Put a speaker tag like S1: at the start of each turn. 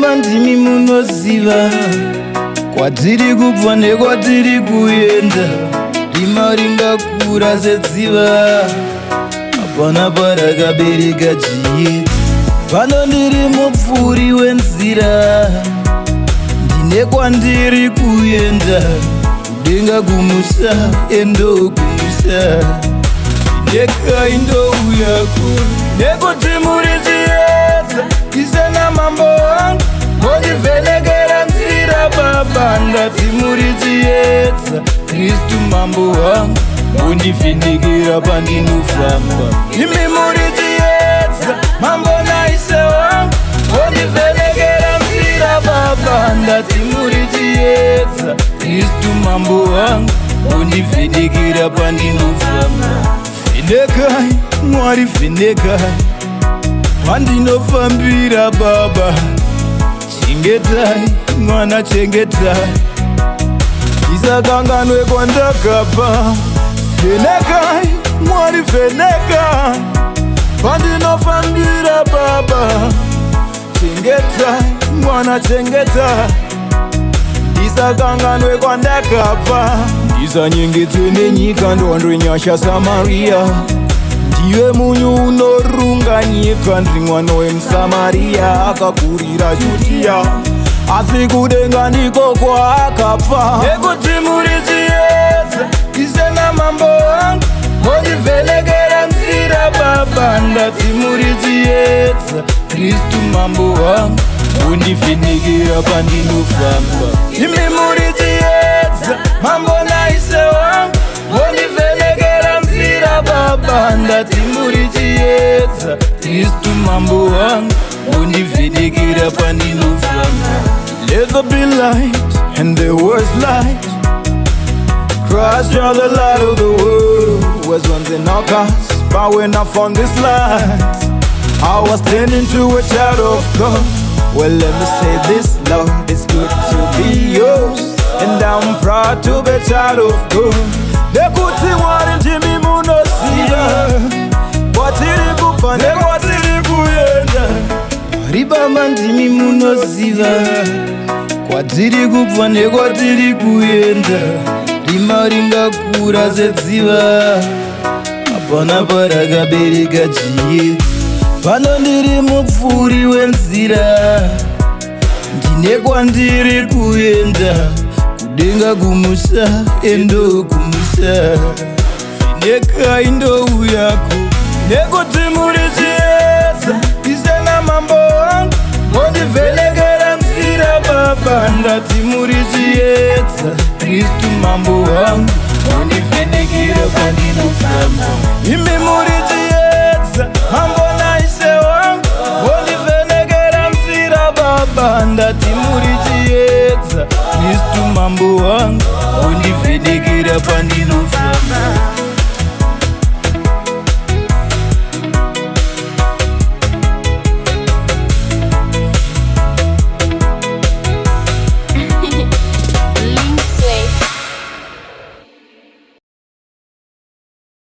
S1: Baba ndimi munoziva kwatiri kubva nekwatiri kuenda. Rima ringakura sedziva, hapana parakabereka chiedza. Pano ndiri mupfuri wenzira, ndine kwandiri kuenda. Kudenga kumusa endo kumusa, nekai ndouya kuri nekuti muri chiedza. Isena mambo wangu mondivhenekera nzira Baba, ndati muri chiedza. Kristu mambo wangu mondivhenekera pandinofamba. Imi muri chiedza, mambo naise wangu mondivhenekera nzira Baba, ndati muri chiedza. Kristu mambo wangu mondivhenekera pandinofamba. Vhenekai Mwari, vhenekai pandinofambira Baba. Chengetai mwana, chengetai ndisakanganwe kwandakabva. Vhenekai Mwari, vhenekai pandinofambira Baba. Chengetai mwana, chengetai ndisakanganwe kwandakabva. Ndisanyengedzwe nenyika ndondwenyasha Samaria. Ndiwe munyu unorunga nyika, ndiri mwana wemuSamaria akakurira Judhea, asi kudenga ndiko kwaakabva. Nekuti muri chiedza, isena mambo wangu mondivhenekera nzira Baba, ndati muri chiedza. Kristu mambo wangu mondivhenekera pandinofamba. Imi muri chiedza, mambo naise wangu mondivhenekera nzira Baba, ndati muri chiedza. Kristu mambo wangu mondivhenekera pandinofamba. Let there be light, and there was light. Christ, you're the light of the world. Was once an outcast, but when I found this light, I was turned into a child of God. Well, let me say this, Lord, it's good to be yours, and I'm proud to be a child of God. Nekuti Mwari ndimi munoziva kwatiri kubva nekwatiri kuenda. Mwari Baba ndimi munoziva kwatiri kubva nekwatiri kuenda. Rima ringakura sedziva, hapana parakabereka chiedza. Pano ndiri mupfuri wenzira, ndine kwandiri kuenda. Kudenga kumusa endo kumusa, vhenekai ndouyako. Nekuti muri chiedza, isena mambo wangu mondivhenekera nzira Baba, ndati muri chiedza. Kristu mambo wangu mondivhenekera pandinofamba. Imi muri chiedza, mambo naise wangu mondivhenekera nzira Baba, ndati muri chiedza. Kristu mambo wangu mondivhenekera pandinofamba.